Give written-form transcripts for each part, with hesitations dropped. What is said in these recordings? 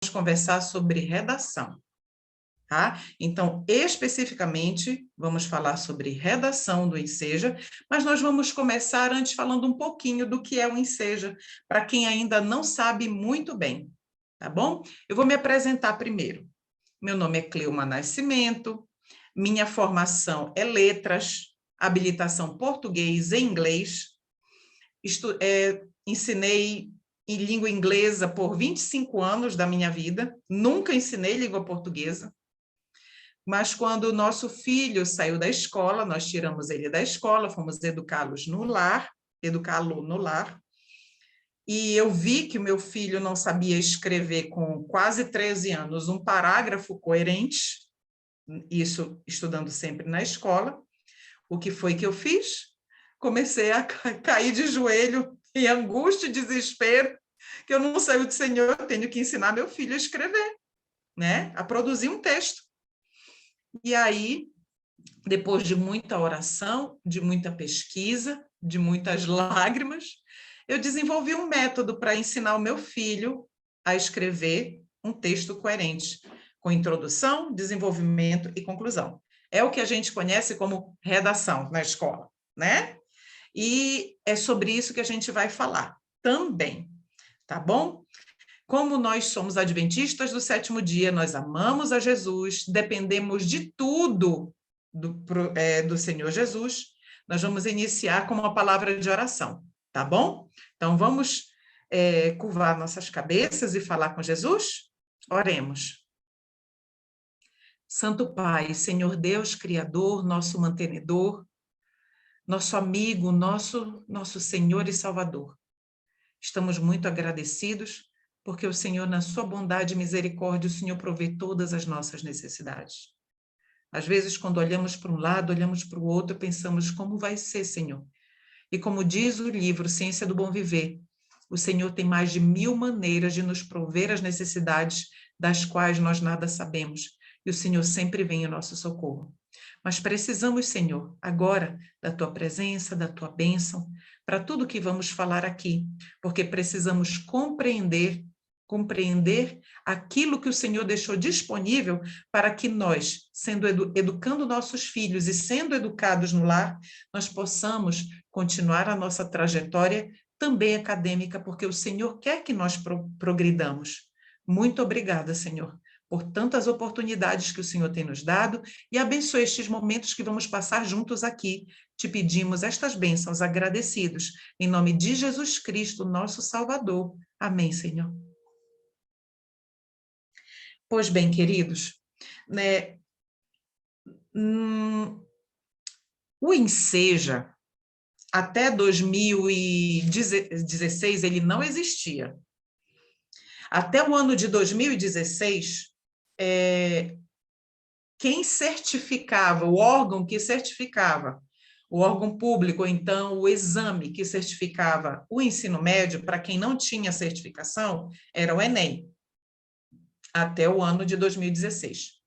conversar sobre redação, tá? Então, especificamente, vamos falar sobre redação do Enseja, mas nós vamos começar antes falando um pouquinho do que é o Enseja, para quem ainda não sabe muito bem, tá bom? Eu vou me apresentar primeiro. Meu nome é Cleuma Nascimento, minha formação é letras, habilitação português e inglês, ensinei em língua inglesa por 25 anos da minha vida, nunca ensinei língua portuguesa, mas quando o nosso filho saiu da escola, nós tiramos ele da escola, fomos educá-lo no lar, e eu vi que o meu filho não sabia escrever com quase 13 anos um parágrafo coerente, isso estudando sempre na escola. O que foi que eu fiz? Comecei a cair de joelho em angústia e desespero, que eu não sei o Senhor, eu tenho que ensinar meu filho a escrever, né? A produzir um texto. E aí, depois de muita oração, de muita pesquisa, de muitas lágrimas, eu desenvolvi um método para ensinar o meu filho a escrever um texto coerente, com introdução, desenvolvimento e conclusão. É o que a gente conhece como redação na escola, né? E é sobre isso que a gente vai falar também, tá bom? Como nós somos adventistas do sétimo dia, nós amamos a Jesus, dependemos de tudo do Senhor Jesus, nós vamos iniciar com uma palavra de oração, tá bom? Então, vamos curvar nossas cabeças e falar com Jesus? Oremos. Santo Pai, Senhor Deus, Criador, nosso mantenedor, nosso amigo, nosso Senhor e Salvador. Estamos muito agradecidos porque o Senhor, na sua bondade e misericórdia, o Senhor provê todas as nossas necessidades. Às vezes, quando olhamos para um lado, olhamos para o outro, pensamos, como vai ser, Senhor? E como diz o livro Ciência do Bom Viver, o Senhor tem mais de 1000 maneiras de nos prover as necessidades das quais nós nada sabemos, e o Senhor sempre vem em nosso socorro. Mas precisamos, Senhor, agora da Tua presença, da Tua bênção, para tudo que vamos falar aqui, porque precisamos compreender aquilo que o Senhor deixou disponível para que nós, educando nossos filhos e sendo educados no lar, nós possamos continuar a nossa trajetória também acadêmica, porque o Senhor quer que nós progridamos. Muito obrigada, Senhor, por tantas oportunidades que o Senhor tem nos dado e abençoe estes momentos que vamos passar juntos aqui. Te pedimos estas bênçãos agradecidos, em nome de Jesus Cristo, nosso Salvador. Amém, Senhor. Pois bem, queridos, né, o Enseja, até 2016, ele não existia. Até o ano de 2016, quem certificava, o órgão que certificava, o órgão público, ou então o exame que certificava o ensino médio, para quem não tinha certificação, era o Enem, até o ano de 2016.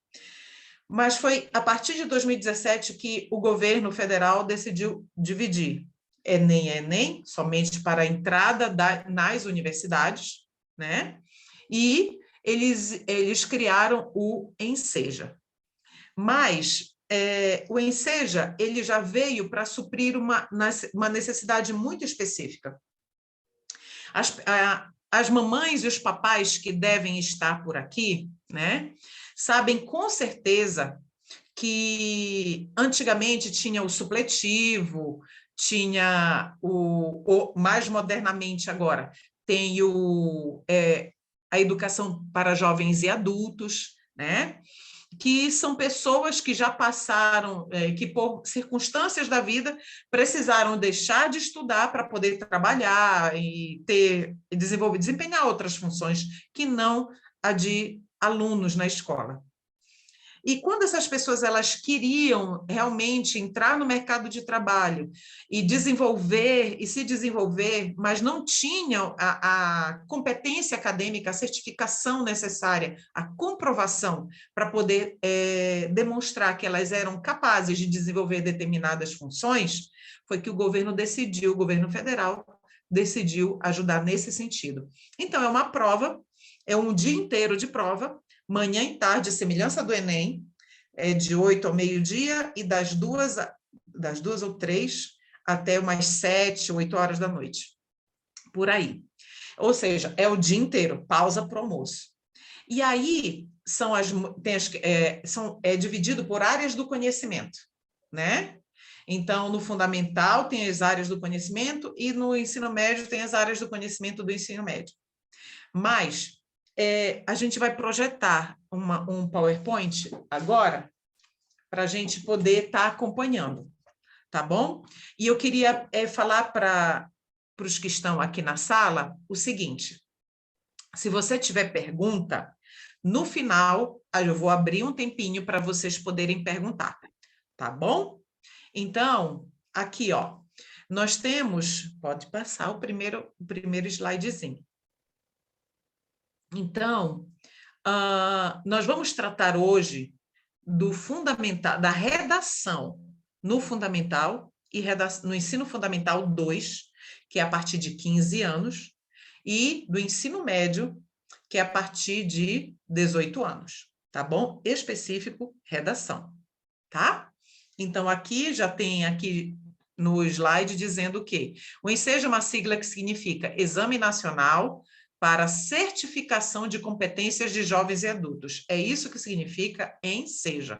Mas foi a partir de 2017 que o governo federal decidiu dividir Enem, somente para a entrada nas universidades, né? E eles criaram o Enseja. Mas o Enseja, ele já veio para suprir uma necessidade muito específica. As mamães e os papais que devem estar por aqui, né, sabem com certeza que antigamente tinha o supletivo, tinha mais modernamente agora, tem a educação para jovens e adultos, né? Que são pessoas que já passaram, que por circunstâncias da vida precisaram deixar de estudar para poder trabalhar e desempenhar outras funções que não a de alunos na escola. E quando essas pessoas elas queriam realmente entrar no mercado de trabalho e se desenvolver, mas não tinham a competência acadêmica, a certificação necessária, a comprovação para poder demonstrar que elas eram capazes de desenvolver determinadas funções, foi que o governo federal decidiu ajudar nesse sentido. Então, é uma prova É um dia inteiro de prova, manhã e tarde, semelhança do Enem, de 8 ao meio-dia e das 2 ou 3 até umas 7, 8 horas da noite. Por aí. Ou seja, é o dia inteiro, pausa para o almoço. E aí é dividido por áreas do conhecimento, né? Então, no fundamental tem as áreas do conhecimento e no ensino médio tem as áreas do conhecimento do ensino médio. Mas a gente vai projetar um PowerPoint agora para a gente poder estar acompanhando, tá bom? E eu queria falar para os que estão aqui na sala o seguinte: se você tiver pergunta, no final eu vou abrir um tempinho para vocês poderem perguntar, tá bom? Então, aqui, ó, nós temos, pode passar o primeiro slidezinho. Então, nós vamos tratar hoje do fundamental, da redação no fundamental e no ensino fundamental 2, que é a partir de 15 anos, e do ensino médio, que é a partir de 18 anos, tá bom? Específico, redação, tá? Então, aqui já tem aqui no slide dizendo o quê? O ENSEJA é uma sigla que significa Exame Nacional para Certificação de Competências de Jovens e Adultos. É isso que significa ENSEJA,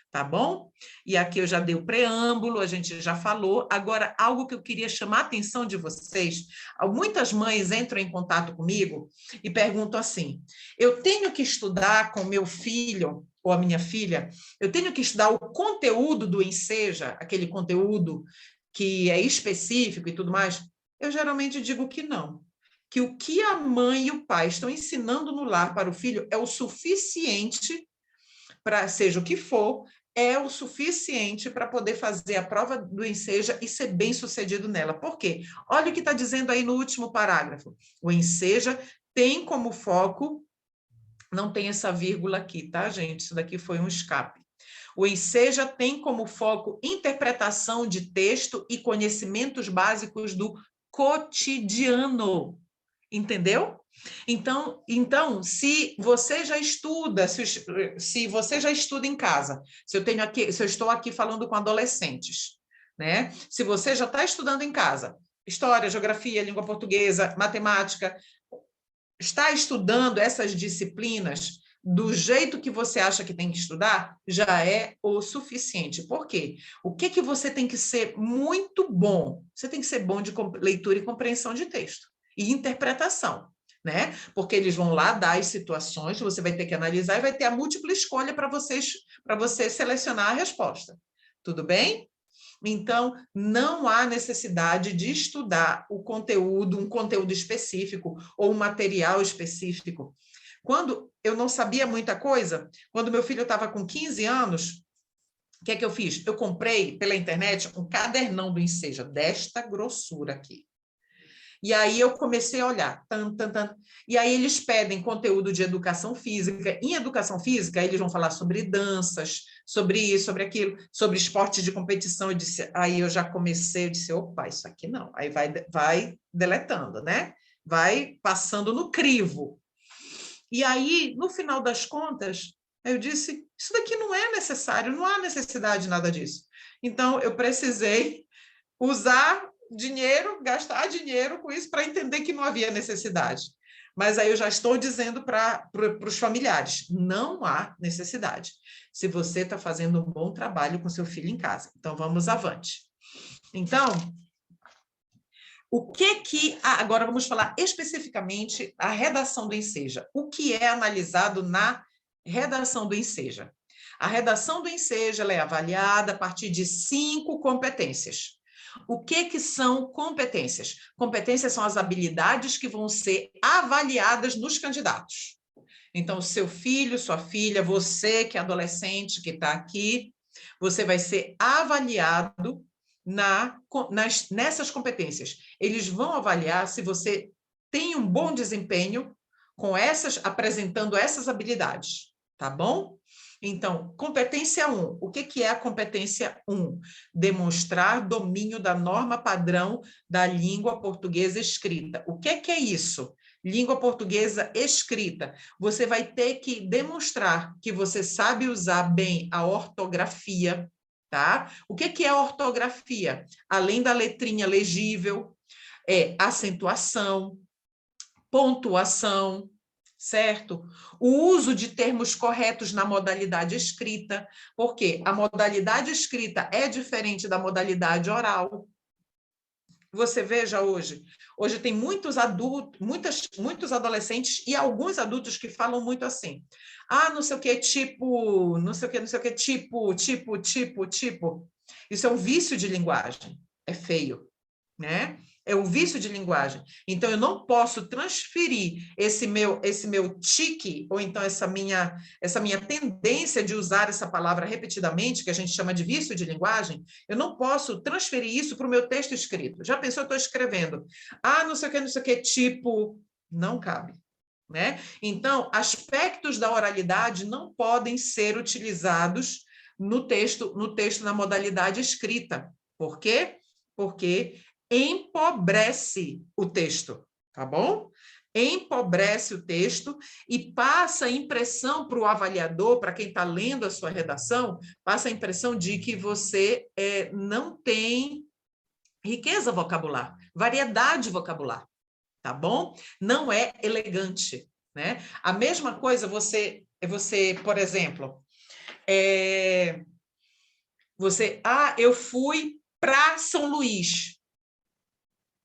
tá bom? E aqui eu já dei o preâmbulo, a gente já falou. Agora, algo que eu queria chamar a atenção de vocês, muitas mães entram em contato comigo e perguntam assim: eu tenho que estudar com meu filho ou a minha filha, eu tenho que estudar o conteúdo do ENSEJA, aquele conteúdo que é específico e tudo mais? Eu geralmente digo que não. Que o que a mãe e o pai estão ensinando no lar para o filho é o suficiente para, seja o que for, é o suficiente para poder fazer a prova do ENSEJA e ser bem-sucedido nela. Por quê? Olha o que está dizendo aí no último parágrafo. O ENSEJA tem como foco, não tem essa vírgula aqui, tá, gente? Isso daqui foi um escape. O ENSEJA tem como foco interpretação de texto e conhecimentos básicos do cotidiano. Entendeu? Então, se você já estuda, se você já estuda em casa, se eu estou aqui falando com adolescentes, né? Se você já está estudando em casa, história, geografia, língua portuguesa, matemática, está estudando essas disciplinas do jeito que você acha que tem que estudar, já é o suficiente. Por quê? O que você tem que ser muito bom? Você tem que ser bom de leitura e compreensão de texto e interpretação, né? Porque eles vão lá dar as situações, você vai ter que analisar e vai ter a múltipla escolha para você selecionar a resposta. Tudo bem? Então, não há necessidade de estudar o conteúdo, um conteúdo específico ou um material específico. Quando eu não sabia muita coisa, quando meu filho estava com 15 anos, o que é que eu fiz? Eu comprei pela internet um cadernão do ENSEJA, desta grossura aqui. E aí eu comecei a olhar, e aí eles pedem conteúdo de educação física. Em educação física, eles vão falar sobre danças, sobre isso, sobre aquilo, sobre esportes de competição. Aí eu já comecei, eu disse, opa, isso aqui não. Aí vai deletando, né? Vai passando no crivo. E aí, no final das contas, eu disse, isso daqui não é necessário, não há necessidade de nada disso. Então, eu precisei usar dinheiro, gastar dinheiro com isso para entender que não havia necessidade. Mas aí eu já estou dizendo para os familiares, não há necessidade. Se você está fazendo um bom trabalho com seu filho em casa. Então, vamos avante. Então, agora vamos falar especificamente a redação do ENSEJA. O que é analisado na redação do ENSEJA? A redação do ENSEJA é avaliada a partir de 5 competências. O que são competências? Competências são as habilidades que vão ser avaliadas nos candidatos. Então, seu filho, sua filha, você que é adolescente, que está aqui, você vai ser avaliado nessas competências. Eles vão avaliar se você tem um bom desempenho apresentando essas habilidades, tá bom? Então, competência 1. O que é a competência 1? Demonstrar domínio da norma padrão da língua portuguesa escrita. O que é isso? Língua portuguesa escrita. Você vai ter que demonstrar que você sabe usar bem a ortografia, tá? O que é ortografia? Além da letrinha legível, acentuação, pontuação, certo? O uso de termos corretos na modalidade escrita, porque a modalidade escrita é diferente da modalidade oral. Você veja hoje tem muitos adultos, muitos adolescentes e alguns adultos que falam muito assim, não sei o que, tipo, não sei o que, tipo. Isso é um vício de linguagem, é feio, né? É um vício de linguagem. Então, eu não posso transferir esse meu tique, ou então essa minha tendência de usar essa palavra repetidamente, que a gente chama de vício de linguagem, eu não posso transferir isso para o meu texto escrito. Já pensou, eu estou escrevendo, não sei o que, tipo, não cabe. Né? Então, aspectos da oralidade não podem ser utilizados no texto na modalidade escrita. Por quê? Porque empobrece o texto, tá bom? Empobrece o texto e passa a impressão para o avaliador, para quem está lendo a sua redação, passa a impressão de que você não tem riqueza vocabular, variedade vocabular, tá bom? Não é elegante, né? A mesma coisa você por exemplo, eu fui para São Luís,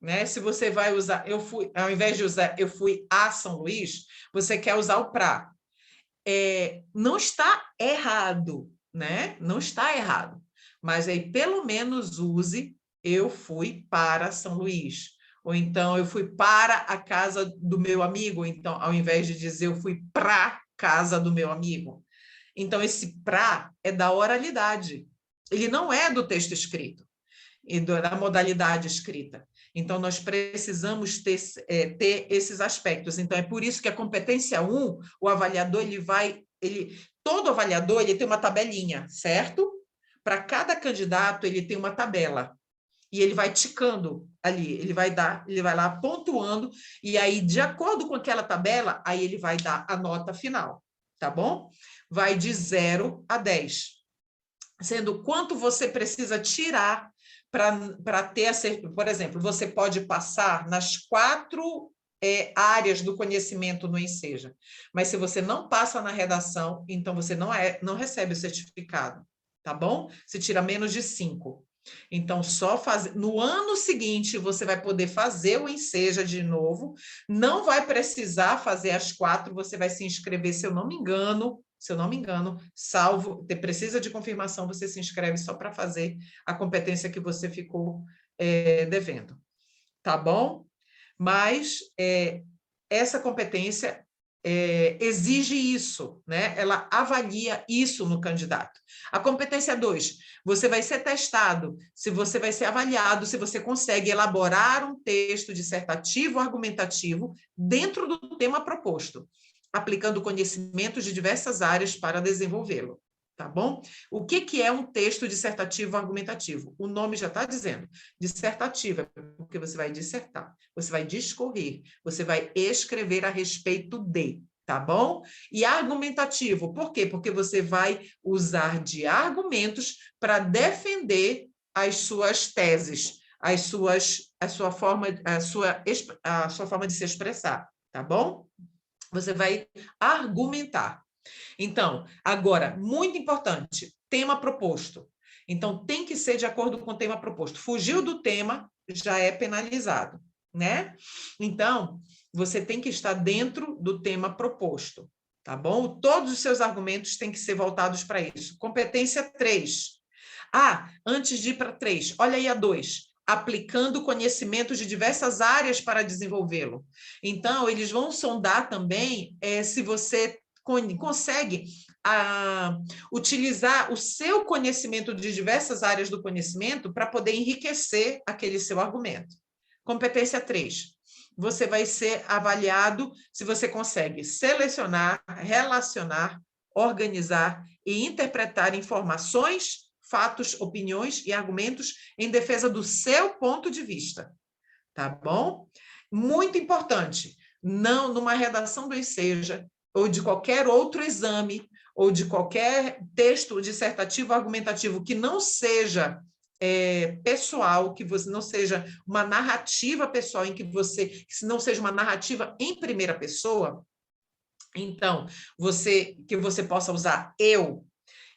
né? Se você vai usar, ao invés de usar eu fui a São Luís, você quer usar o para. Não está errado, né? Não está errado. Mas aí, pelo menos, use eu fui para São Luís. Ou então, eu fui para a casa do meu amigo. Então, ao invés de dizer eu fui para casa do meu amigo. Então, esse para é da oralidade. Ele não é do texto escrito e da modalidade escrita. Então, nós precisamos ter esses aspectos. Então, é por isso que a competência 1, o avaliador, todo avaliador ele tem uma tabelinha, certo? Para cada candidato, ele tem uma tabela. E ele vai ticando ali, ele vai lá pontuando, e aí, de acordo com aquela tabela, aí ele vai dar a nota final, tá bom? Vai de 0 a 10, sendo quanto você precisa tirar para ter, por exemplo, você pode passar nas 4 áreas do conhecimento no Enseja, mas se você não passa na redação, então você não recebe o certificado, tá bom? Você tira menos de 5. Então, no ano seguinte, você vai poder fazer o Enseja de novo, não vai precisar fazer as 4, você vai se inscrever, se eu não me engano, salvo, precisa de confirmação, você se inscreve só para fazer a competência que você ficou devendo, tá bom? Mas essa competência exige isso, né? Ela avalia isso no candidato. A competência 2, você vai ser testado, se você vai ser avaliado, se você consegue elaborar um texto dissertativo argumentativo dentro do tema proposto, aplicando conhecimentos de diversas áreas para desenvolvê-lo, tá bom? O que é um texto dissertativo argumentativo? O nome já está dizendo. Dissertativo é porque você vai dissertar, você vai discorrer, você vai escrever a respeito de, tá bom? E argumentativo, por quê? Porque você vai usar de argumentos para defender as suas teses, a sua forma de se expressar, tá bom? Você vai argumentar. Então, agora, muito importante, tema proposto. Então, tem que ser de acordo com o tema proposto. Fugiu do tema, já é penalizado, né? Então, você tem que estar dentro do tema proposto, tá bom? Todos os seus argumentos têm que ser voltados para isso. Competência 3. Antes de ir para 3, olha aí a 2. Aplicando conhecimentos de diversas áreas para desenvolvê-lo. Então, eles vão sondar também se você consegue utilizar o seu conhecimento de diversas áreas do conhecimento para poder enriquecer aquele seu argumento. Competência 3. Você vai ser avaliado se você consegue selecionar, relacionar, organizar e interpretar informações, fatos, opiniões e argumentos em defesa do seu ponto de vista. Tá bom? Muito importante. não, numa redação do Enseja, ou de qualquer outro exame, ou de qualquer texto dissertativo argumentativo que não seja pessoal, que você não seja uma narrativa pessoal, em que não seja uma narrativa em primeira pessoa, então, que você possa usar eu.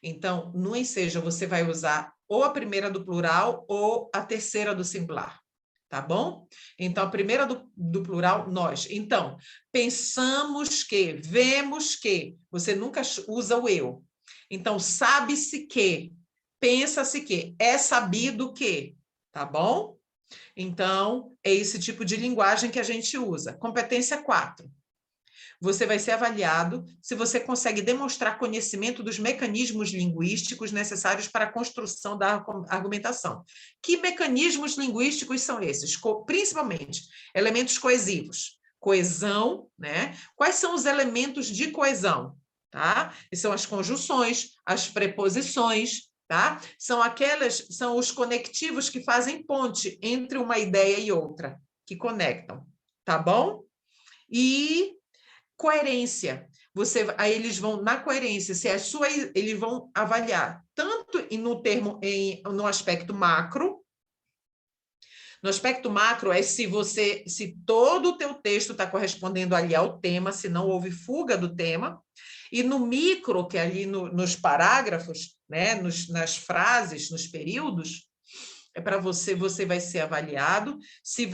Então, no Enseja, você vai usar ou a primeira do plural ou a terceira do singular. Tá bom? Então, a primeira do plural, nós. Então, pensamos que, vemos que, você nunca usa o eu. Então, sabe-se que, pensa-se que, é sabido que, tá bom? Então, é esse tipo de linguagem que a gente usa. Competência 4. Você vai ser avaliado se você consegue demonstrar conhecimento dos mecanismos linguísticos necessários para a construção da argumentação. Que mecanismos linguísticos são esses? Principalmente, elementos coesivos. Coesão, né? Quais são os elementos de coesão? Tá? E são as conjunções, as preposições, tá? São os conectivos que fazem ponte entre uma ideia e outra, que conectam, tá bom? E coerência. Aí eles vão na coerência, se é sua, eles vão avaliar tanto no aspecto macro. No aspecto macro é se todo o teu texto está correspondendo ali ao tema, se não houve fuga do tema. E no micro, que é ali nos parágrafos, né, nas frases, nos períodos, é para você vai ser avaliado se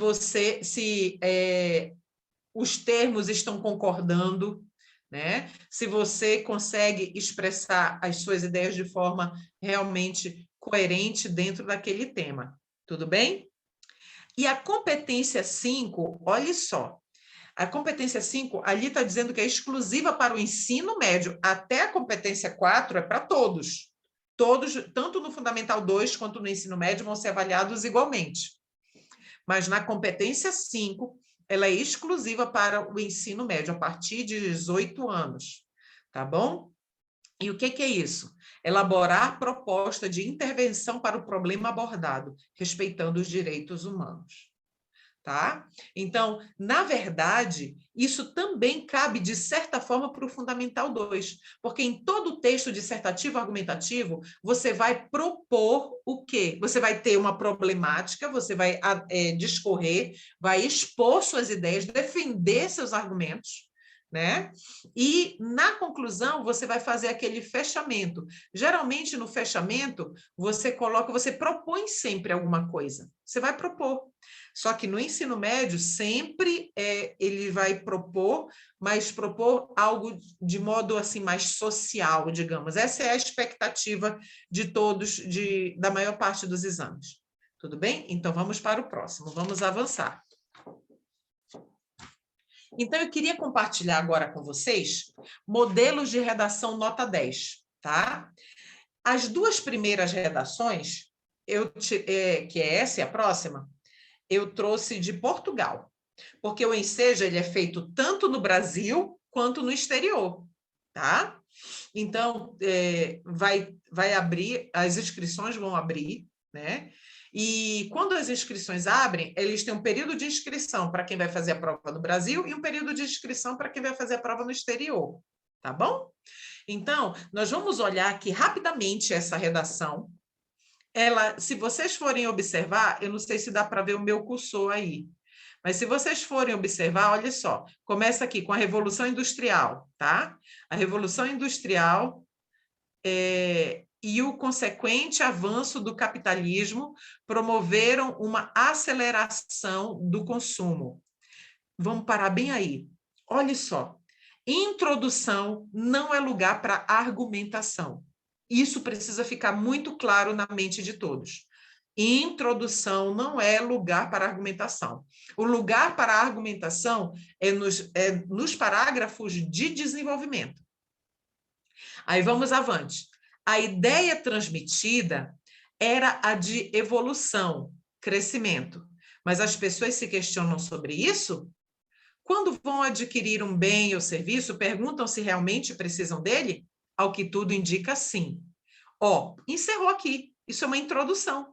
os termos estão concordando, né? Se você consegue expressar as suas ideias de forma realmente coerente dentro daquele tema. Tudo bem? E a competência 5, olha só, a competência 5 ali está dizendo que é exclusiva para o ensino médio, até a competência 4 é para todos. Todos, tanto no Fundamental 2 quanto no ensino médio, vão ser avaliados igualmente. Mas na competência 5, ela é exclusiva para o ensino médio, a partir de 18 anos, tá bom? E o que é isso? Elaborar proposta de intervenção para o problema abordado, respeitando os direitos humanos. Tá? Então, na verdade, isso também cabe, de certa forma, para o Fundamental 2, porque em todo texto dissertativo argumentativo, você vai propor o quê? Você vai ter uma problemática, você vai discorrer, vai expor suas ideias, defender seus argumentos, né? E, na conclusão, você vai fazer aquele fechamento. Geralmente, no fechamento, você propõe sempre alguma coisa. Você vai propor. Só que no ensino médio, sempre ele vai propor, mas propor algo de modo assim mais social, digamos. Essa é a expectativa de todos, da maior parte dos exames. Tudo bem? Então, vamos para o próximo. Vamos avançar. Então, eu queria compartilhar agora com vocês modelos de redação nota 10, tá? As duas primeiras redações, que é essa e a próxima, eu trouxe de Portugal, porque o Enseja ele é feito tanto no Brasil quanto no exterior, tá? Então, vai abrir, as inscrições vão abrir, né? E quando as inscrições abrem, eles têm um período de inscrição para quem vai fazer a prova no Brasil e um período de inscrição para quem vai fazer a prova no exterior, tá bom? Então, nós vamos olhar aqui rapidamente essa redação. Se vocês forem observar, eu não sei se dá para ver o meu cursor aí, mas se vocês forem observar, olha só, começa aqui com a Revolução Industrial, tá? A Revolução Industrial e o consequente avanço do capitalismo promoveram uma aceleração do consumo. Vamos parar bem aí. Olha só, introdução não é lugar para argumentação. Isso precisa ficar muito claro na mente de todos. Introdução não é lugar para argumentação. O lugar para argumentação é nos parágrafos de desenvolvimento. Aí vamos avante. A ideia transmitida era a de evolução, crescimento. Mas as pessoas se questionam sobre isso? Quando vão adquirir um bem ou serviço, perguntam se realmente precisam dele? Ao que tudo indica, sim. Encerrou aqui. Isso é uma introdução,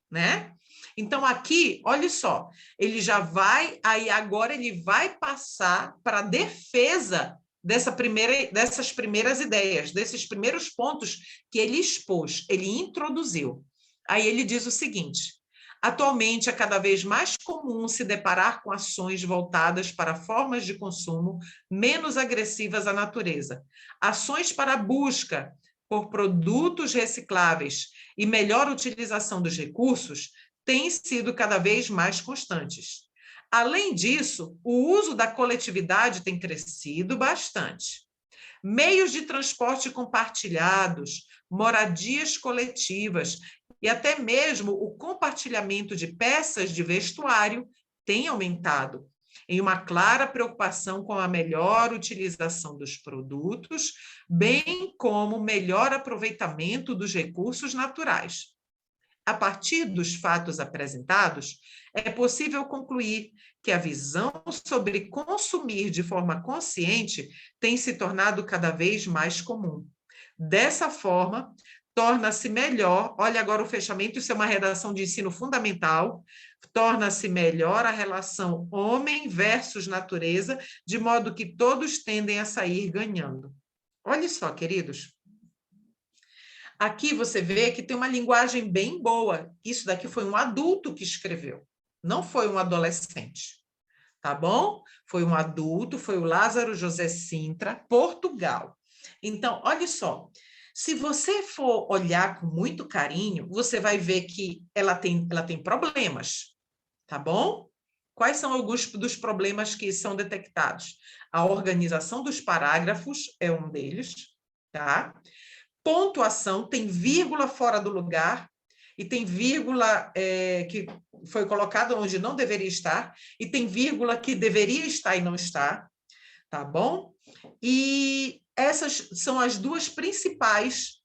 né? Então, aqui, olha só, ele já vai, aí agora ele vai passar para a defesa dessas primeiras ideias, desses primeiros pontos que ele expôs, ele introduziu. Aí ele diz o seguinte: atualmente é cada vez mais comum se deparar com ações voltadas para formas de consumo menos agressivas à natureza, ações para a busca por produtos recicláveis e melhor utilização dos recursos têm sido cada vez mais constantes. Além disso, o uso da coletividade tem crescido bastante. Meios de transporte compartilhados, moradias coletivas e até mesmo o compartilhamento de peças de vestuário têm aumentado, em uma clara preocupação com a melhor utilização dos produtos, bem como melhor aproveitamento dos recursos naturais. A partir dos fatos apresentados, é possível concluir que a visão sobre consumir de forma consciente tem se tornado cada vez mais comum. Dessa forma, torna-se melhor, olha agora o fechamento, isso é uma redação de ensino fundamental, torna-se melhor a relação homem versus natureza, de modo que todos tendem a sair ganhando. Olha só, queridos. Aqui você vê que tem uma linguagem bem boa. Isso daqui foi um adulto que escreveu, não foi um adolescente, tá bom? Foi um adulto, foi o Lázaro José Sintra, Portugal. Então, olha só, se você for olhar com muito carinho, você vai ver que ela tem problemas, tá bom? Quais são alguns dos problemas que são detectados? A organização dos parágrafos é um deles, tá? Pontuação, tem vírgula fora do lugar, e tem vírgula que foi colocada onde não deveria estar, e tem vírgula que deveria estar e não está, tá bom? E essas são os dois principais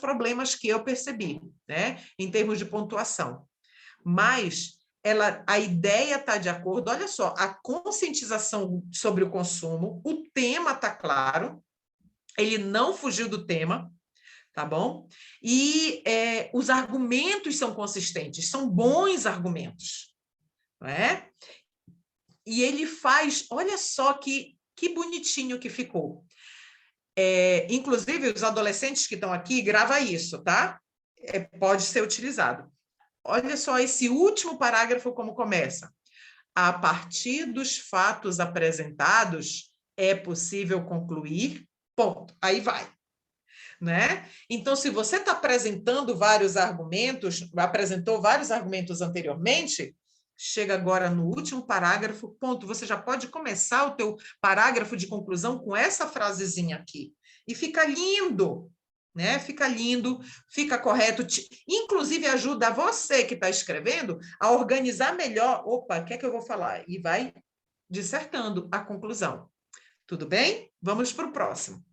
problemas que eu percebi, né, em termos de pontuação. Mas a ideia está de acordo, olha só, a conscientização sobre o consumo, o tema está claro, ele não fugiu do tema, tá bom? E os argumentos são consistentes, são bons argumentos, não é? E ele faz, olha só que bonitinho que ficou. Inclusive, os adolescentes que estão aqui, grava isso, tá? Pode ser utilizado. Olha só esse último parágrafo como começa. A partir dos fatos apresentados, é possível concluir, ponto. Aí vai. Né? Então, se você está apresentando vários argumentos, apresentou vários argumentos anteriormente, chega agora no último parágrafo, ponto. Você já pode começar o teu parágrafo de conclusão com essa frasezinha aqui. E fica lindo, né? Fica lindo, fica correto. Inclusive, ajuda você que está escrevendo a organizar melhor. Opa, o que é que eu vou falar? E vai dissertando a conclusão. Tudo bem? Vamos para o próximo.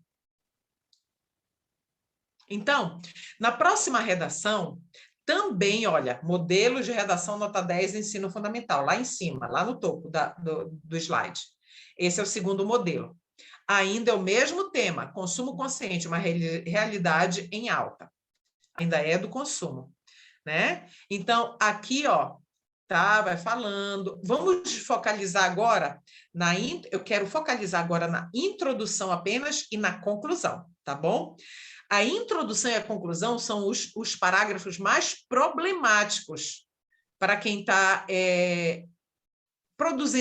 Então, na próxima redação, também, olha, modelo de redação nota 10, ensino fundamental, lá em cima, lá no topo do slide. Esse é o segundo modelo. Ainda é o mesmo tema, consumo consciente, uma realidade em alta. Ainda é do consumo, né? Então, aqui, ó, tá, vai falando. Vamos focalizar agora eu quero focalizar agora na introdução apenas e na conclusão, tá bom? A introdução e a conclusão são os parágrafos mais problemáticos para quem está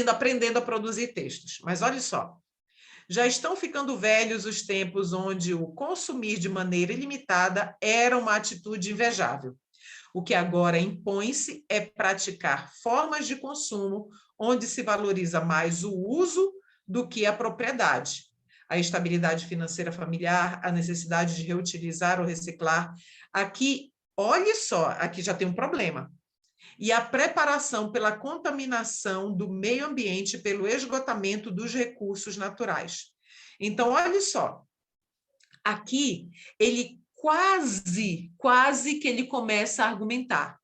aprendendo a produzir textos. Mas olha só, já estão ficando velhos os tempos onde o consumir de maneira ilimitada era uma atitude invejável. O que agora impõe-se é praticar formas de consumo onde se valoriza mais o uso do que a propriedade. A estabilidade financeira familiar, a necessidade de reutilizar ou reciclar. Aqui, olhe só, aqui já tem um problema. E a preparação pela contaminação do meio ambiente pelo esgotamento dos recursos naturais. Então, olhe só, aqui ele quase que ele começa a argumentar,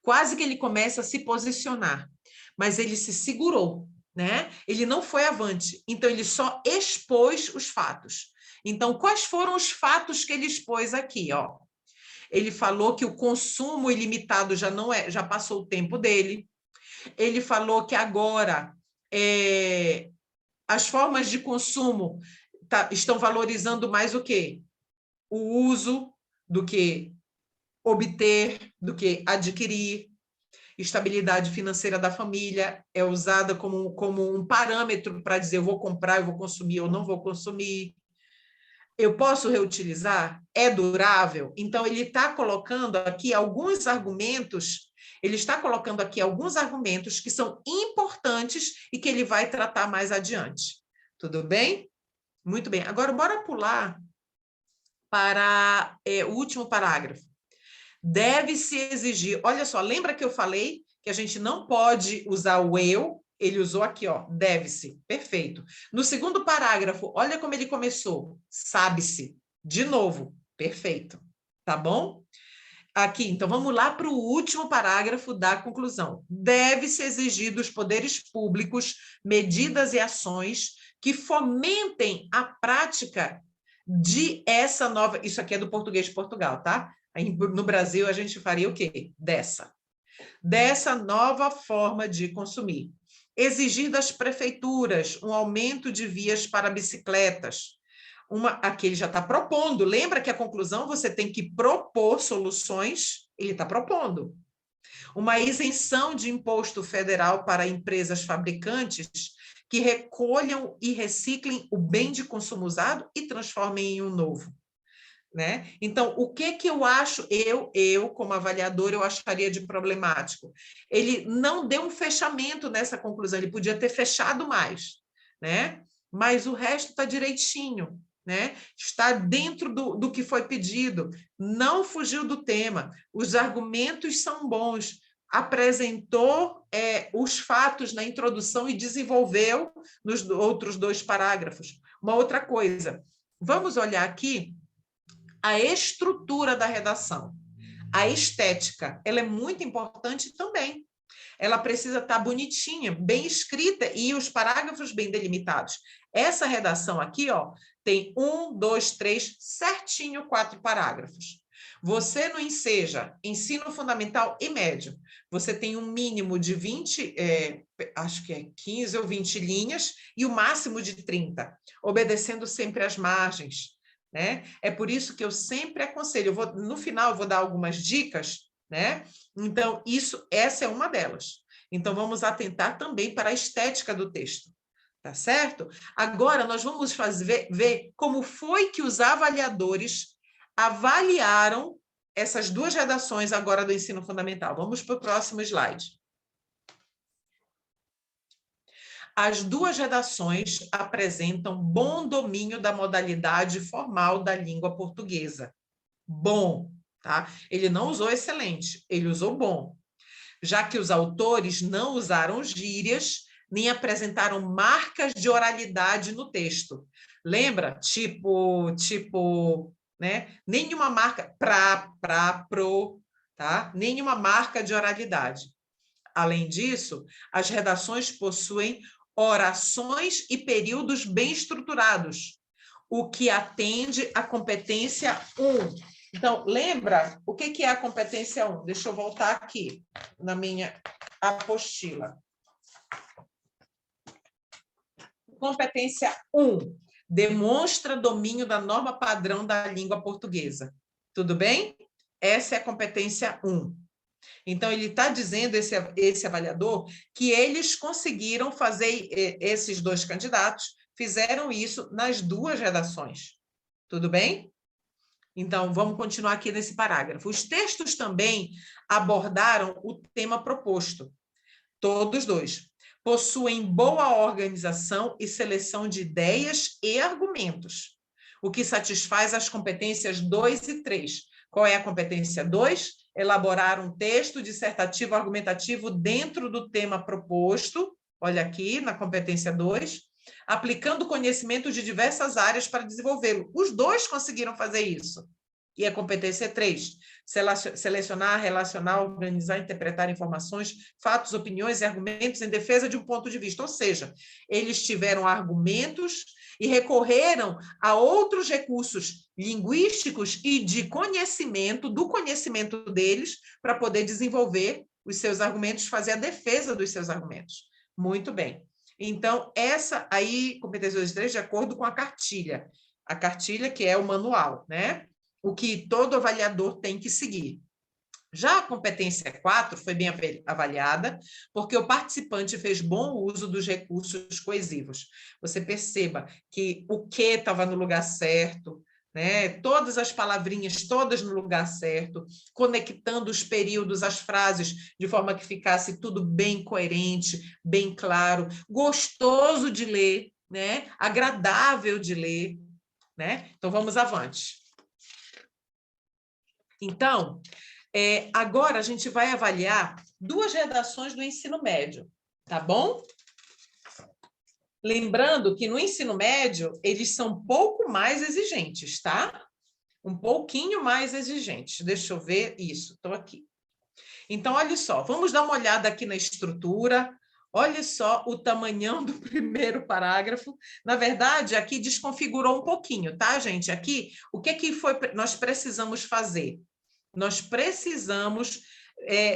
quase que ele começa a se posicionar, mas ele se segurou, né? Ele não foi avante, então ele só expôs os fatos. Então, quais foram os fatos que ele expôs aqui, ó? Ele falou que o consumo ilimitado já passou o tempo dele. Ele falou que agora as formas de consumo estão valorizando mais o quê? O uso do que obter, do que adquirir. Estabilidade financeira da família é usada como um parâmetro para dizer eu vou comprar, eu vou consumir ou não vou consumir. Eu posso reutilizar? É durável? Então, ele está colocando aqui alguns argumentos, que são importantes e que ele vai tratar mais adiante. Tudo bem? Muito bem. Agora, bora pular para o último parágrafo. Deve-se exigir... Olha só, lembra que eu falei que a gente não pode usar o eu? Ele usou aqui, ó, deve-se. Perfeito. No segundo parágrafo, olha como ele começou. Sabe-se. De novo. Perfeito. Tá bom? Aqui, então, vamos lá para o último parágrafo da conclusão. Deve-se exigir dos poderes públicos medidas e ações que fomentem a prática de essa nova... Isso aqui é do português de Portugal, tá? No Brasil, a gente faria o quê? Dessa nova forma de consumir. Exigir das prefeituras um aumento de vias para bicicletas. Aqui ele já está propondo. Lembra que a conclusão você tem que propor soluções? Ele está propondo. Uma isenção de imposto federal para empresas fabricantes que recolham e reciclem o bem de consumo usado e transformem em um novo. Né? Então, o que eu acho, eu como avaliador, eu acharia de problemático? Ele não deu um fechamento nessa conclusão, ele podia ter fechado mais, né? Mas o resto está direitinho, né? Está dentro do que foi pedido, não fugiu do tema, os argumentos são bons, apresentou os fatos na introdução e desenvolveu nos outros 2 parágrafos. Uma outra coisa, vamos olhar aqui a estrutura da redação. A estética, ela é muito importante também. Ela precisa estar bonitinha, bem escrita e os parágrafos bem delimitados. Essa redação aqui, ó, tem 1, 2, 3, certinho 4 parágrafos. Você no Enseja, ensino fundamental e médio, você tem um mínimo de 20, acho que é 15 ou 20 linhas e o máximo de 30, obedecendo sempre às margens. Né? É por isso que eu sempre aconselho, no final eu vou dar algumas dicas, né? Então, essa é uma delas. Então, vamos atentar também para a estética do texto, tá certo? Agora, nós vamos ver como foi que os avaliadores avaliaram essas 2 redações agora do ensino fundamental. Vamos para o próximo slide. As 2 redações apresentam bom domínio da modalidade formal da língua portuguesa. Bom, tá? Ele não usou excelente, ele usou bom. Já que os autores não usaram gírias, nem apresentaram marcas de oralidade no texto. Lembra? Tipo, né? Nenhuma marca, pro, tá? Nenhuma marca de oralidade. Além disso, as redações possuem orações e períodos bem estruturados, o que atende à competência 1. Então, lembra o que é a competência 1? Deixa eu voltar aqui na minha apostila. Competência 1. Demonstra domínio da norma padrão da língua portuguesa. Tudo bem? Essa é a competência 1. Então, ele está dizendo, esse avaliador, que eles conseguiram fazer, esses 2 candidatos, fizeram isso nas 2 redações. Tudo bem? Então, vamos continuar aqui nesse parágrafo. Os textos também abordaram o tema proposto. Todos 2. Possuem boa organização e seleção de ideias e argumentos, o que satisfaz as competências 2 e 3. Qual é a competência 2? Elaborar um texto dissertativo argumentativo dentro do tema proposto, olha aqui, na competência 2, aplicando conhecimento de diversas áreas para desenvolvê-lo. Os 2 conseguiram fazer isso. E a competência 3, selecionar, relacionar, organizar, interpretar informações, fatos, opiniões e argumentos em defesa de um ponto de vista. Ou seja, eles tiveram argumentos e recorreram a outros recursos linguísticos e de conhecimento, do conhecimento deles, para poder desenvolver os seus argumentos, fazer a defesa dos seus argumentos. Muito bem. Então, essa aí, competência 2 e 3, de acordo com a cartilha que é o manual, né? O que todo avaliador tem que seguir. Já a competência 4 foi bem avaliada, porque o participante fez bom uso dos recursos coesivos. Você perceba que o que estava no lugar certo, né? Todas as palavrinhas, todas no lugar certo, conectando os períodos, as frases, de forma que ficasse tudo bem coerente, bem claro, gostoso de ler, né? Agradável de ler, né? Então, vamos avante. Então, agora a gente vai avaliar 2 redações do ensino médio, tá bom? Lembrando que no ensino médio, eles são um pouco mais exigentes, tá? Um pouquinho mais exigentes. Deixa eu ver isso, estou aqui. Então, olha só, vamos dar uma olhada aqui na estrutura. Olha só o tamanhão do primeiro parágrafo. Na verdade, aqui desconfigurou um pouquinho, tá, gente? Aqui, o que nós precisamos fazer? Nós precisamos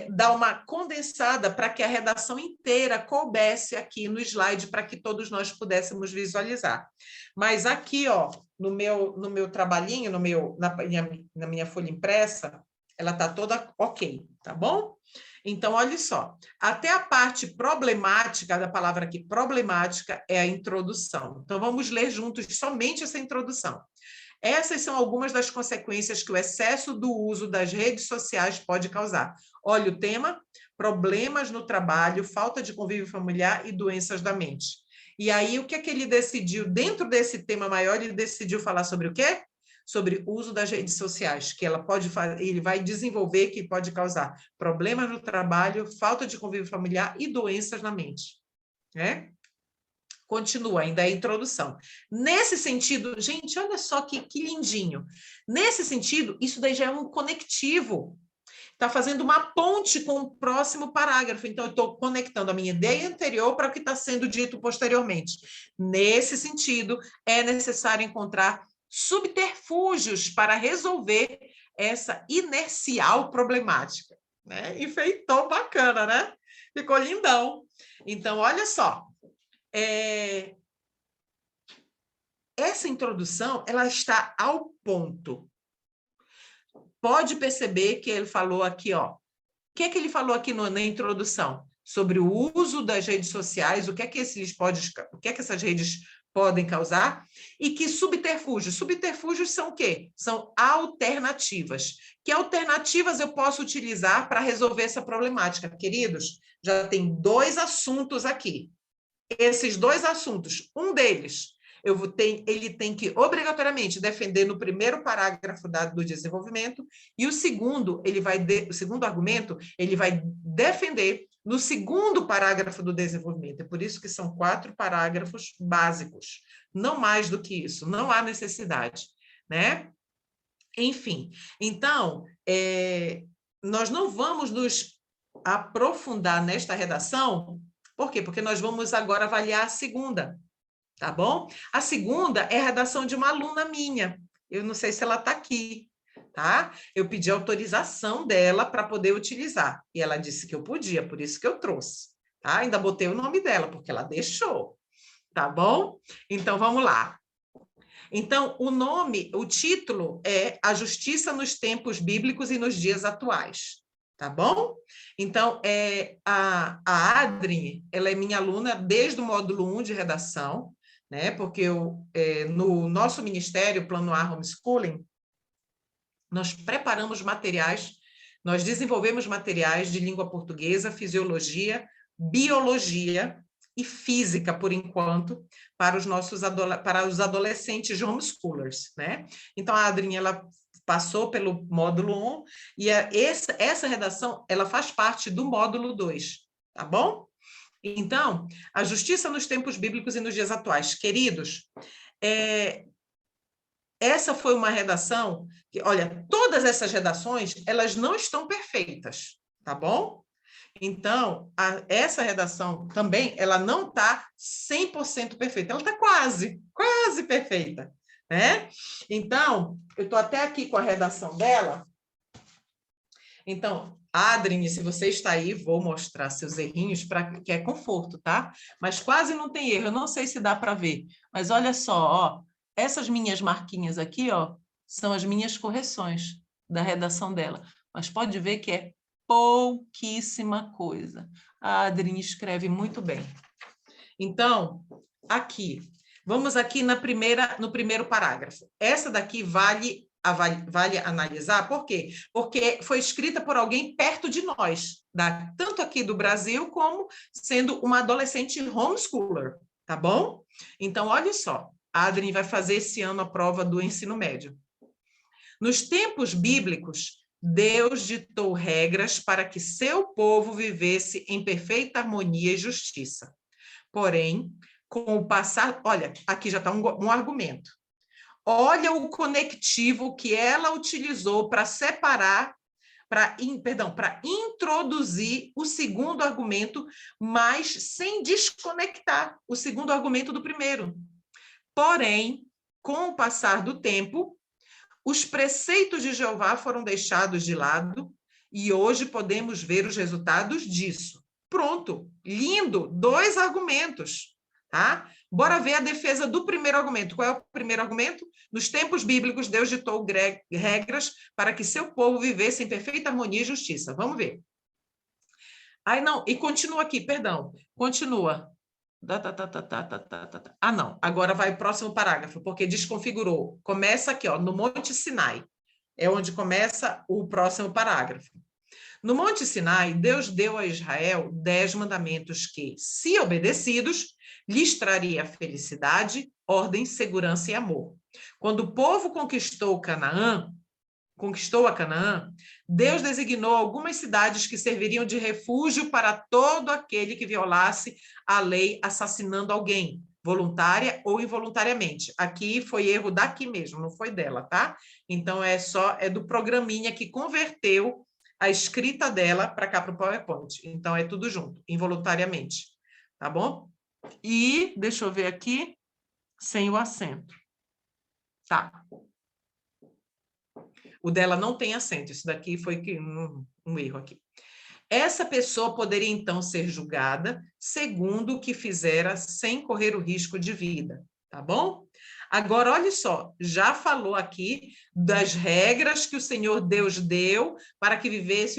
dar uma condensada para que a redação inteira coubesse aqui no slide, para que todos nós pudéssemos visualizar. Mas aqui, ó, no meu trabalhinho, na minha folha impressa, ela está toda ok, tá bom? Então, olha só, até a parte problemática da palavra aqui, problemática, é a introdução. Então, vamos ler juntos somente essa introdução. Essas são algumas das consequências que o excesso do uso das redes sociais pode causar. Olha o tema: problemas no trabalho, falta de convívio familiar e doenças da mente. E aí, o que é que ele decidiu? Dentro desse tema maior, ele decidiu falar sobre o quê? Sobre o uso das redes sociais, que ele vai desenvolver, que pode causar problemas no trabalho, falta de convívio familiar e doenças na mente, né? Continua, ainda é a introdução. Nesse sentido, gente, olha só que lindinho. Nesse sentido, isso daí já é um conectivo. Está fazendo uma ponte com o próximo parágrafo. Então, eu estou conectando a minha ideia anterior para o que está sendo dito posteriormente. Nesse sentido, é necessário encontrar subterfúgios para resolver essa inercial problemática. Né? Enfeitou bacana, né? Ficou lindão. Então, olha só. Essa introdução, ela está ao ponto. Pode perceber que ele falou aqui, ó. O que é que ele falou aqui na introdução? Sobre o uso das redes sociais, o que é que essas redes podem causar e que subterfúgios. Subterfúgios são o quê? São alternativas. Que alternativas eu posso utilizar para resolver essa problemática? Queridos, já tem 2 assuntos aqui. Esses 2 assuntos, um deles, ele tem que obrigatoriamente defender no primeiro parágrafo do desenvolvimento, e o segundo, o segundo argumento, ele vai defender no segundo parágrafo do desenvolvimento. É por isso que são 4 parágrafos básicos, não mais do que isso, não há necessidade, né? Enfim, então, nós não vamos nos aprofundar nesta redação. Por quê? Porque nós vamos agora avaliar a segunda, tá bom? A segunda é a redação de uma aluna minha. Eu não sei se ela está aqui, tá? Eu pedi autorização dela para poder utilizar. E ela disse que eu podia, por isso que eu trouxe, tá? Ainda botei o nome dela, porque ela deixou, tá bom? Então, vamos lá. Então, o título é A Justiça nos Tempos Bíblicos e nos Dias Atuais. Tá bom? Então, a Adri, ela é minha aluna desde o módulo 1 de redação, né? Porque no nosso ministério, Plano A Homeschooling, nós preparamos materiais, nós desenvolvemos materiais de língua portuguesa, fisiologia, biologia e física, por enquanto, para os adolescentes homeschoolers, né? Então, a Adri, ela passou pelo módulo 1, e essa redação, ela faz parte do módulo 2, tá bom? Então, a justiça nos tempos bíblicos e nos dias atuais. Queridos, essa foi uma redação que, olha, todas essas redações, elas não estão perfeitas, tá bom? Então, essa redação também, ela não está 100% perfeita, ela está quase perfeita, né? Então, eu estou até aqui com a redação dela. Então, Adrine, se você está aí, vou mostrar seus errinhos para que é conforto, tá? Mas quase não tem erro, eu não sei se dá para ver. Mas olha só, ó, essas minhas marquinhas aqui, ó, são as minhas correções da redação dela. Mas pode ver que é pouquíssima coisa. A Adrine escreve muito bem. Então, aqui, vamos aqui no primeiro parágrafo. Essa daqui vale analisar, por quê? Porque foi escrita por alguém perto de nós, tanto aqui do Brasil, como sendo uma adolescente homeschooler, tá bom? Então, olha só, a Adrien vai fazer esse ano a prova do ensino médio. Nos tempos bíblicos, Deus ditou regras para que seu povo vivesse em perfeita harmonia e justiça. Porém, com o passar... Olha, aqui já está um argumento. Olha o conectivo que ela utilizou para separar, para introduzir o segundo argumento, mas sem desconectar o segundo argumento do primeiro. Porém, com o passar do tempo, os preceitos de Jeová foram deixados de lado e hoje podemos ver os resultados disso. Pronto, lindo, 2 argumentos, tá? Bora ver a defesa do primeiro argumento. Qual é o primeiro argumento? Nos tempos bíblicos, Deus ditou regras para que seu povo vivesse em perfeita harmonia e justiça. Vamos ver. Ai, não, e continua aqui, perdão. Continua. Ah, não. Agora vai o próximo parágrafo, porque desconfigurou. Começa aqui, ó, no Monte Sinai. É onde começa o próximo parágrafo. No Monte Sinai, Deus deu a Israel 10 mandamentos que, se obedecidos, lhes traria felicidade, ordem, segurança e amor. Quando o povo conquistou a Canaã, Deus designou algumas cidades que serviriam de refúgio para todo aquele que violasse a lei assassinando alguém, voluntária ou involuntariamente. Aqui foi erro daqui mesmo, não foi dela, tá? Então é do programinha que converteu a escrita dela para cá para o PowerPoint. Então é tudo junto, involuntariamente, tá bom? E deixa eu ver aqui, sem o acento. Tá. O dela não tem acento, isso daqui foi um erro aqui. Essa pessoa poderia, então, ser julgada segundo o que fizera sem correr o risco de vida, tá bom? Agora, olha só, já falou aqui das regras que o Senhor Deus deu para que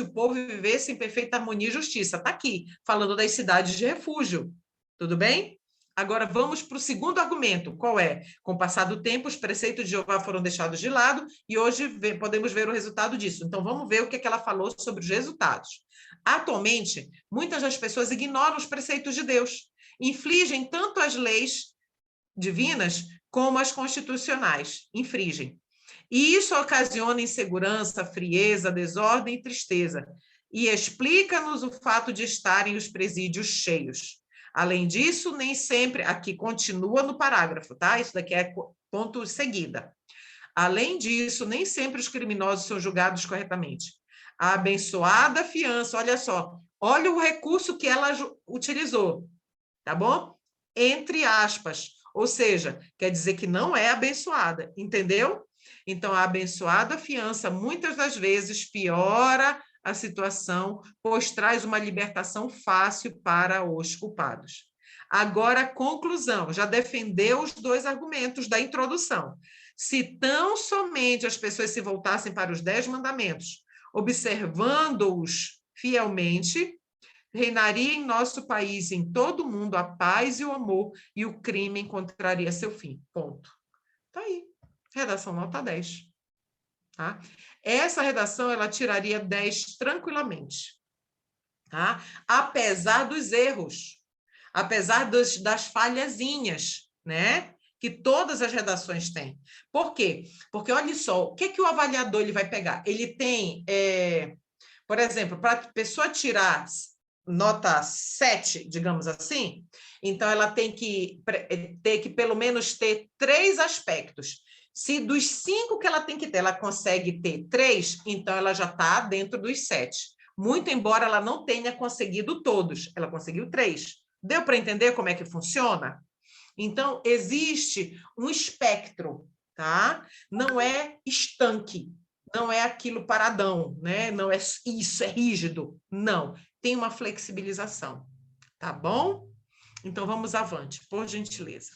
o povo vivesse em perfeita harmonia e justiça. Está aqui, falando das cidades de refúgio, tudo bem? Agora, vamos para o segundo argumento. Qual é? Com o passar do tempo, os preceitos de Jeová foram deixados de lado e hoje podemos ver o resultado disso. Então, vamos ver o que ela falou sobre os resultados. Atualmente, muitas das pessoas ignoram os preceitos de Deus, infligem tanto as leis divinas como as constitucionais, infringem. E isso ocasiona insegurança, frieza, desordem e tristeza. E explica-nos o fato de estarem os presídios cheios. Além disso, nem sempre... Aqui continua no parágrafo, tá? Isso daqui é ponto seguida. Além disso, nem sempre os criminosos são julgados corretamente. A abençoada fiança, olha só, olha o recurso que ela utilizou, tá bom? Entre aspas, ou seja, quer dizer que não é abençoada, entendeu? Então, a abençoada fiança, muitas das vezes, piora a situação, pois traz uma libertação fácil para os culpados. Agora, conclusão, já defendeu os 2 argumentos da introdução. Se tão somente as pessoas se voltassem para os 10 mandamentos, observando-os fielmente, reinaria em nosso país e em todo o mundo a paz e o amor, e o crime encontraria seu fim. Ponto. Tá aí. Redação nota 10. Tá? Essa redação, ela tiraria 10 tranquilamente. Tá? Apesar dos erros, apesar das falhazinhas, né? Que todas as redações têm. Por quê? Porque, olha só, o que o avaliador ele vai pegar? Ele tem, por exemplo, para a pessoa tirar nota 7, digamos assim, então ela tem que pelo menos ter 3 aspectos. Se dos 5 que ela tem que ter, ela consegue ter 3, então ela já está dentro dos 7. Muito embora ela não tenha conseguido todos, ela conseguiu 3. Deu para entender como é que funciona? Então, existe um espectro, tá? Não é estanque, não é aquilo paradão, né? Não é isso, é rígido. Não, tem uma flexibilização, tá bom? Então, vamos avante, por gentileza.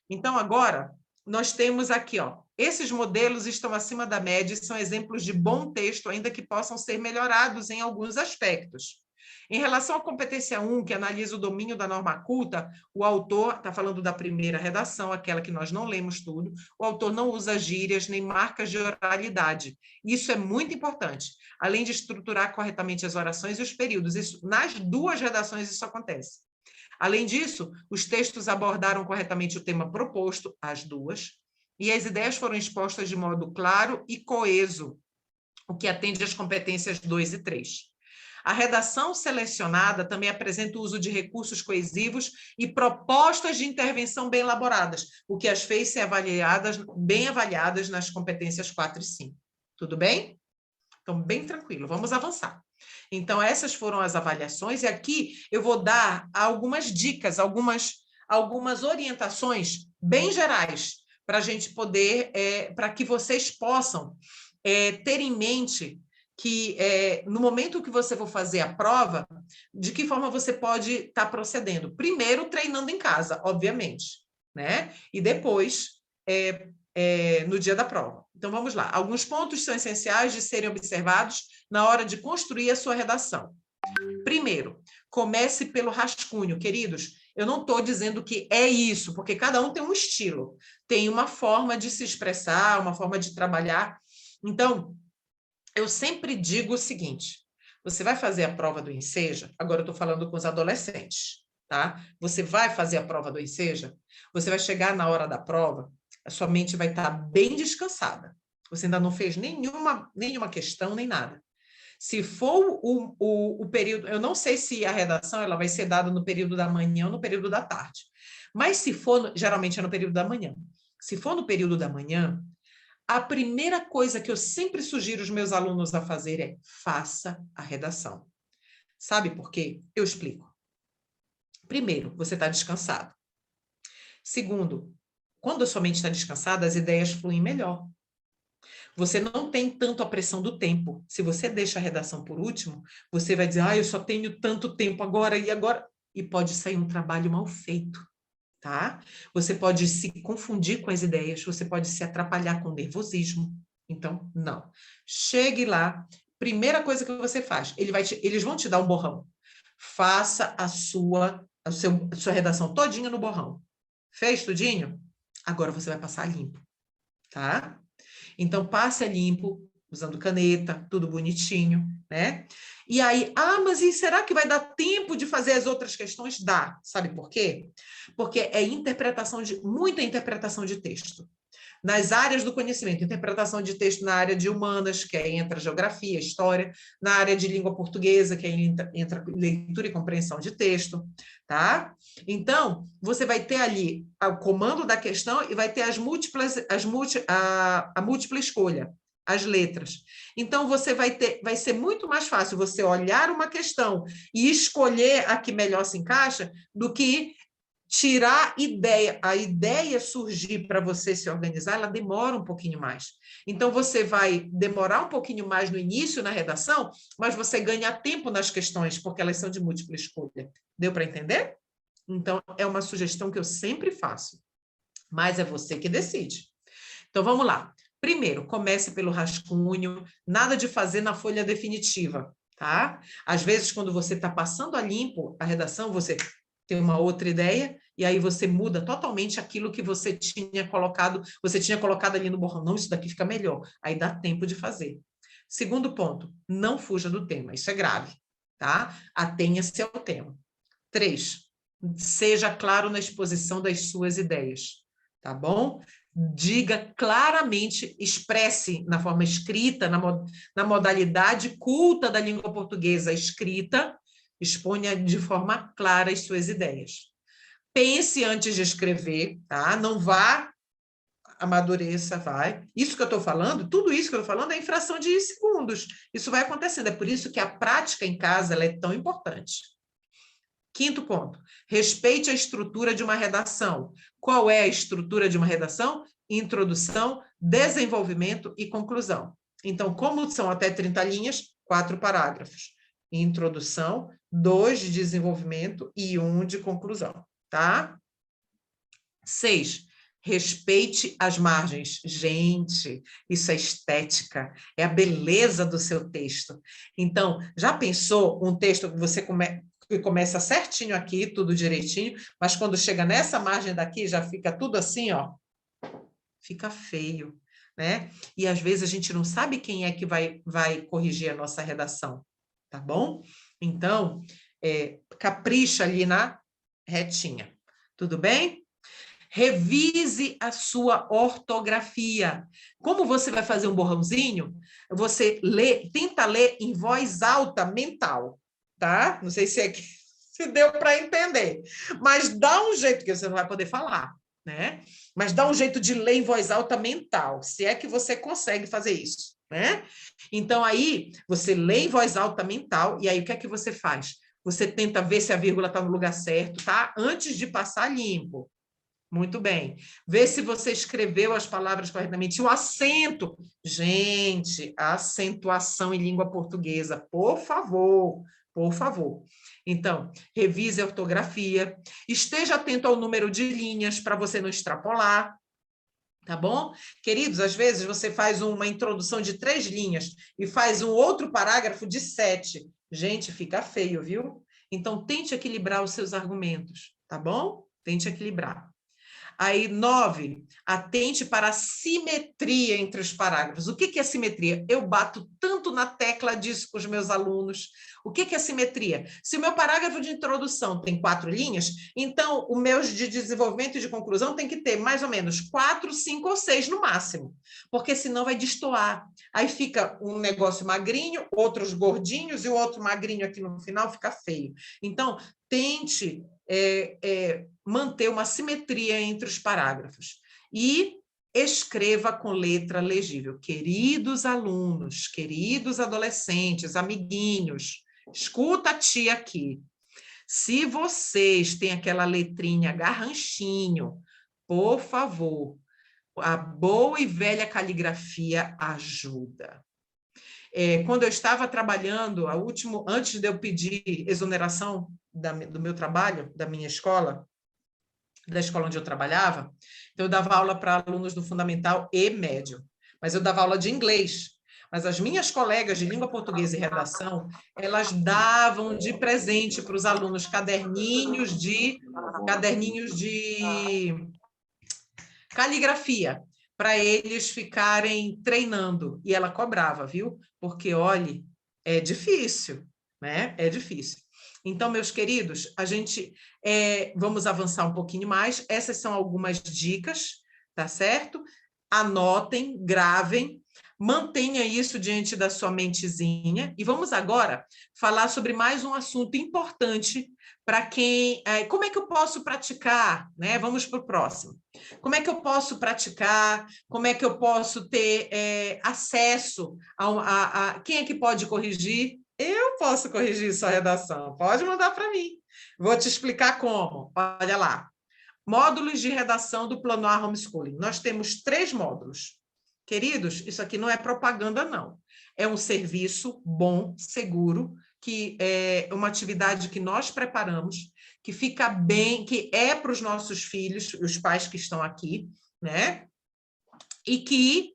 Então, agora, nós temos aqui, ó, esses modelos estão acima da média e são exemplos de bom texto, ainda que possam ser melhorados em alguns aspectos. Em relação à competência 1, que analisa o domínio da norma culta, o autor, está falando da primeira redação, aquela que nós não lemos tudo, o autor não usa gírias nem marcas de oralidade. Isso é muito importante. Além de estruturar corretamente as orações e os períodos. Isso, nas 2 redações isso acontece. Além disso, os textos abordaram corretamente o tema proposto, as 2, e as ideias foram expostas de modo claro e coeso, o que atende às competências 2 e 3. A redação selecionada também apresenta o uso de recursos coesivos e propostas de intervenção bem elaboradas, o que as fez ser bem avaliadas nas competências 4 e 5. Tudo bem? Então, bem tranquilo, vamos avançar. Então, essas foram as avaliações, e aqui eu vou dar algumas dicas, algumas orientações bem gerais, para a gente poder, para que vocês possam ter em mente que, no momento que você for fazer a prova, de que forma você pode estar procedendo. Primeiro, treinando em casa, obviamente, né? E depois, no dia da prova. Então, vamos lá. Alguns pontos são essenciais de serem observados na hora de construir a sua redação. Primeiro, comece pelo rascunho. Queridos, eu não estou dizendo que é isso, porque cada um tem um estilo, tem uma forma de se expressar, uma forma de trabalhar. Então, eu sempre digo o seguinte, você vai fazer a prova do Enseja, agora eu estou falando com os adolescentes, tá? Você vai fazer a prova do Enseja, você vai chegar na hora da prova, a sua mente vai estar bem descansada. Você ainda não fez nenhuma questão, nem nada. Se for o período, eu não sei se a redação ela vai ser dada no período da manhã ou no período da tarde, mas se for, geralmente é no período da manhã. Se for no período da manhã, a primeira coisa que eu sempre sugiro os meus alunos a fazer é faça a redação. Sabe por quê? Eu explico. Primeiro, você está descansado. Segundo, quando a sua mente está descansada, as ideias fluem melhor. Você não tem tanto a pressão do tempo. Se você deixa a redação por último, você vai dizer, eu só tenho tanto tempo agora e agora. E pode sair um trabalho mal feito, tá? Você pode se confundir com as ideias, você pode se atrapalhar com nervosismo. Então, não. Chegue lá, primeira coisa que você faz, eles vão te dar um borrão. Faça a sua redação todinha no borrão. Fez tudinho? Agora você vai passar limpo, tá? Então, passe a limpo, usando caneta, tudo bonitinho, né? E aí, mas e será que vai dar tempo de fazer as outras questões? Dá. Sabe por quê? Porque é muita interpretação de texto. Nas áreas do conhecimento, interpretação de texto na área de humanas, que aí entra geografia, história, na área de língua portuguesa, que aí entra leitura e compreensão de texto, tá? Então, você vai ter ali o comando da questão e vai ter a múltipla escolha, as letras. Então, vai ser muito mais fácil você olhar uma questão e escolher a que melhor se encaixa do que tirar a ideia surgir para você se organizar, ela demora um pouquinho mais. Então, você vai demorar um pouquinho mais no início, na redação, mas você ganha tempo nas questões, porque elas são de múltipla escolha. Deu para entender? Então, é uma sugestão que eu sempre faço, mas é você que decide. Então, vamos lá. Primeiro, comece pelo rascunho, nada de fazer na folha definitiva, tá? Às vezes, quando você está passando a limpo a redação, você tem uma outra ideia, e aí você muda totalmente aquilo que você tinha colocado ali no borrão. Não, isso daqui fica melhor. Aí dá tempo de fazer. Segundo ponto, não fuja do tema. Isso é grave, tá? Atenha-se ao tema. 3, seja claro na exposição das suas ideias, tá bom? Diga claramente, expresse na forma escrita, na modalidade culta da língua portuguesa escrita, exponha de forma clara as suas ideias. Pense antes de escrever, tá? Não vá amadureça, vai. Isso que eu estou falando, tudo isso que eu estou falando é em fração de segundos. Isso vai acontecendo. É por isso que a prática em casa ela é tão importante. Quinto ponto, respeite a estrutura de uma redação. Qual é a estrutura de uma redação? Introdução, desenvolvimento e conclusão. Então, como são até 30 linhas, 4 parágrafos. Introdução, 2 de desenvolvimento e 1 de conclusão, tá? 6, respeite as margens. Gente, isso é estética, é a beleza do seu texto. Então, já pensou um texto que você que começa certinho aqui, tudo direitinho, mas quando chega nessa margem daqui, já fica tudo assim, ó, fica feio, né? E às vezes a gente não sabe quem é que vai corrigir a nossa redação, tá bom? Então, capricha ali na retinha, tudo bem? Revise a sua ortografia. Como você vai fazer um borrãozinho, você tenta ler em voz alta mental, tá? Não sei se deu para entender, mas dá um jeito, que você não vai poder falar, né? Mas dá um jeito de ler em voz alta mental, se é que você consegue fazer isso, né? Então, aí, você lê em voz alta mental, e aí o que é que você faz? Você tenta ver se a vírgula está no lugar certo, tá? Antes de passar limpo. Muito bem. Vê se você escreveu as palavras corretamente. O acento. Gente, a acentuação em língua portuguesa, por favor, por favor. Então, revise a ortografia. Esteja atento ao número de linhas para você não extrapolar. Tá bom? Queridos, às vezes você faz uma introdução de 3 linhas e faz um outro parágrafo de 7. Gente, fica feio, viu? Então, tente equilibrar os seus argumentos, tá bom? Tente equilibrar. Aí, 9, atente para a simetria entre os parágrafos. O que é simetria? Eu bato tanto na tecla disso com os meus alunos. O que é simetria? Se o meu parágrafo de introdução tem 4 linhas, então o meu de desenvolvimento e de conclusão tem que ter mais ou menos 4, 5 ou 6 no máximo, porque senão vai destoar. Aí fica um negócio magrinho, outros gordinhos e o outro magrinho aqui no final, fica feio. Então, tente manter uma simetria entre os parágrafos. E escreva com letra legível. Queridos alunos, queridos adolescentes, amiguinhos, escuta a tia aqui. Se vocês têm aquela letrinha garranchinho, por favor, a boa e velha caligrafia ajuda. Quando eu estava trabalhando, antes de eu pedir exoneração do meu trabalho, da minha escola, da escola onde eu trabalhava, então eu dava aula para alunos do fundamental e médio, mas eu dava aula de inglês. Mas as minhas colegas de língua portuguesa e redação, elas davam de presente para os alunos caderninhos de caligrafia, para eles ficarem treinando. E ela cobrava, viu? Porque, olhe, é difícil, né? É difícil. Então, meus queridos, a gente vamos avançar um pouquinho mais. Essas são algumas dicas, tá certo? Anotem, gravem, mantenha isso diante da sua mentezinha. E vamos agora falar sobre mais um assunto importante para quem... como é que eu posso praticar? Né? Vamos para o próximo. Como é que eu posso praticar? Como é que eu posso ter acesso a quem é que pode corrigir? Eu posso corrigir sua redação. Pode mandar para mim. Vou te explicar como. Olha lá. Módulos de redação do Plano A Homeschooling. Nós temos 3 módulos. Queridos, isso aqui não é propaganda, não. É um serviço bom, seguro, que é uma atividade que nós preparamos, que fica bem, que é para os nossos filhos, os pais que estão aqui, né? E que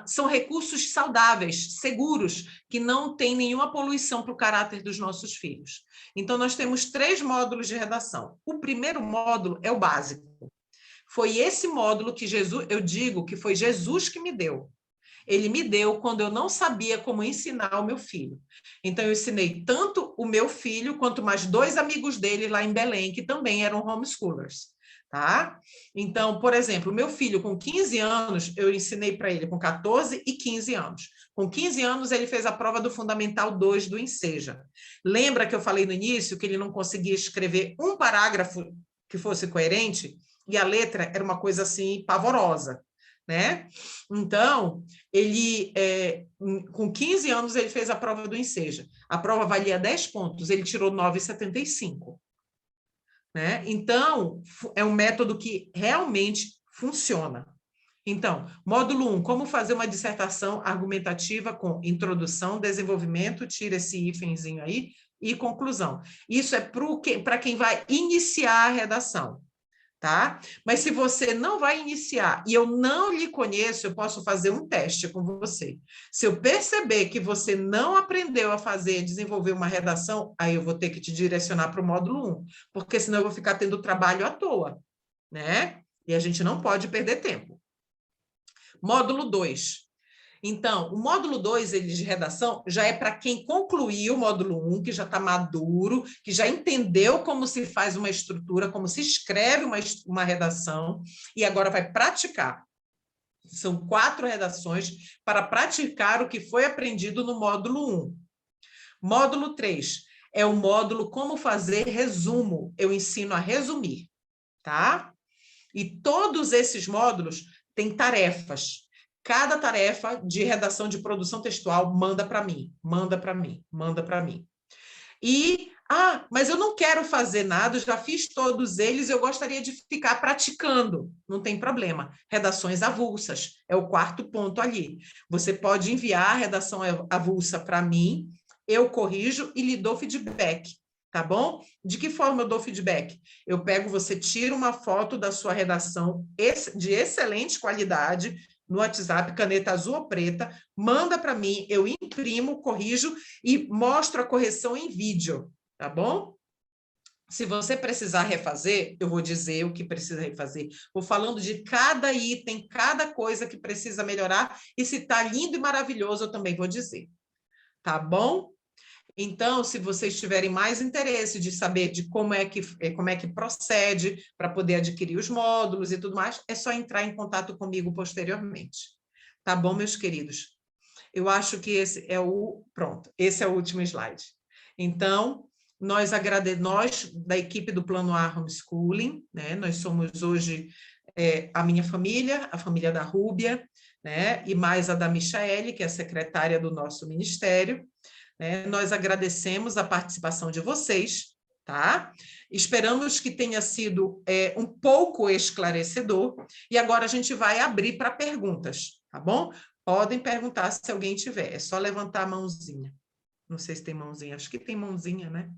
são recursos saudáveis, seguros, que não tem nenhuma poluição para o caráter dos nossos filhos. Então, nós temos 3 módulos de redação. O primeiro módulo é o básico. Foi esse módulo que eu digo que foi Jesus que me deu. Ele me deu quando eu não sabia como ensinar o meu filho. Então, eu ensinei tanto o meu filho, quanto mais 2 amigos dele lá em Belém, que também eram homeschoolers. Tá? Então, por exemplo, o meu filho com 15 anos, eu ensinei para ele com 14 e 15 anos. Com 15 anos, ele fez a prova do Fundamental 2 do Enseja. Lembra que eu falei no início que ele não conseguia escrever um parágrafo que fosse coerente? e a letra era uma coisa assim pavorosa, né? Então, ele, com 15 anos, ele fez a prova do Enseja. A prova valia 10 pontos, ele tirou 9,75. Né? Então, é um método que realmente funciona. Então, módulo 1, como fazer uma dissertação argumentativa com introdução, desenvolvimento, tira esse hífenzinho aí, e conclusão. Isso é para quem vai iniciar a redação, tá? Mas se você não vai iniciar e eu não lhe conheço, eu posso fazer um teste com você. Se eu perceber que você não aprendeu a fazer, desenvolver uma redação, aí eu vou ter que te direcionar para o módulo 1, porque senão eu vou ficar tendo trabalho à toa, né? E a gente não pode perder tempo. Módulo 2. Então, o módulo 2, ele de redação, já é para quem concluiu o módulo 1, que já está maduro, que já entendeu como se faz uma estrutura, como se escreve uma redação, e agora vai praticar. São 4 redações para praticar o que foi aprendido no módulo 1. Módulo 3 é o módulo como fazer resumo. Eu ensino a resumir, tá? E todos esses módulos têm tarefas. Cada tarefa de redação de produção textual manda para mim, manda para mim, manda para mim. E, mas eu não quero fazer nada, eu já fiz todos eles, eu gostaria de ficar praticando. Não tem problema. Redações avulsas é o 4º ponto ali. Você pode enviar a redação avulsa para mim, eu corrijo e lhe dou feedback. Tá bom? De que forma eu dou feedback? Eu pego, você tira uma foto da sua redação de excelente qualidade no WhatsApp, caneta azul ou preta, manda para mim, eu imprimo, corrijo e mostro a correção em vídeo, tá bom? Se você precisar refazer, eu vou dizer o que precisa refazer. Vou falando de cada item, cada coisa que precisa melhorar, e se está lindo e maravilhoso, eu também vou dizer. Tá bom? Então, se vocês tiverem mais interesse de saber de como é que procede para poder adquirir os módulos e tudo mais, é só entrar em contato comigo posteriormente. Tá bom, meus queridos? Eu acho que esse é esse é o último slide. Então, nós da equipe do Plano A Homeschooling, né? Nós somos hoje a minha família, a família da Rúbia, né? E mais a da Michaele, que é a secretária do nosso ministério. Nós agradecemos a participação de vocês, tá? Esperamos que tenha sido um pouco esclarecedor, e agora a gente vai abrir para perguntas, tá bom? Podem perguntar se alguém tiver, é só levantar a mãozinha. Não sei se tem mãozinha, acho que tem mãozinha, né?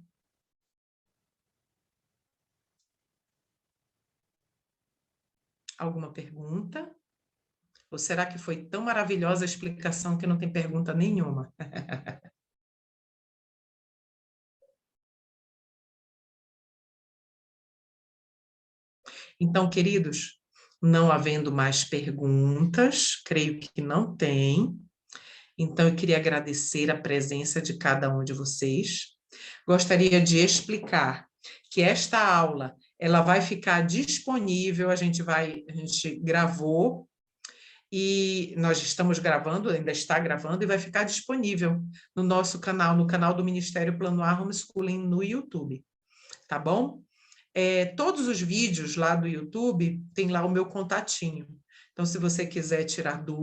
Alguma pergunta? Ou será que foi tão maravilhosa a explicação que não tem pergunta nenhuma? Então, queridos, não havendo mais perguntas, creio que não tem. Então, eu queria agradecer a presença de cada um de vocês. Gostaria de explicar que esta aula, ela vai ficar disponível, a gente gravou, e nós estamos gravando, ainda está gravando, e vai ficar disponível no nosso canal, no canal do Ministério Plano A Homeschooling no YouTube, tá bom? Todos os vídeos lá do YouTube, tem lá o meu contatinho. Então, se você quiser tirar dúvidas,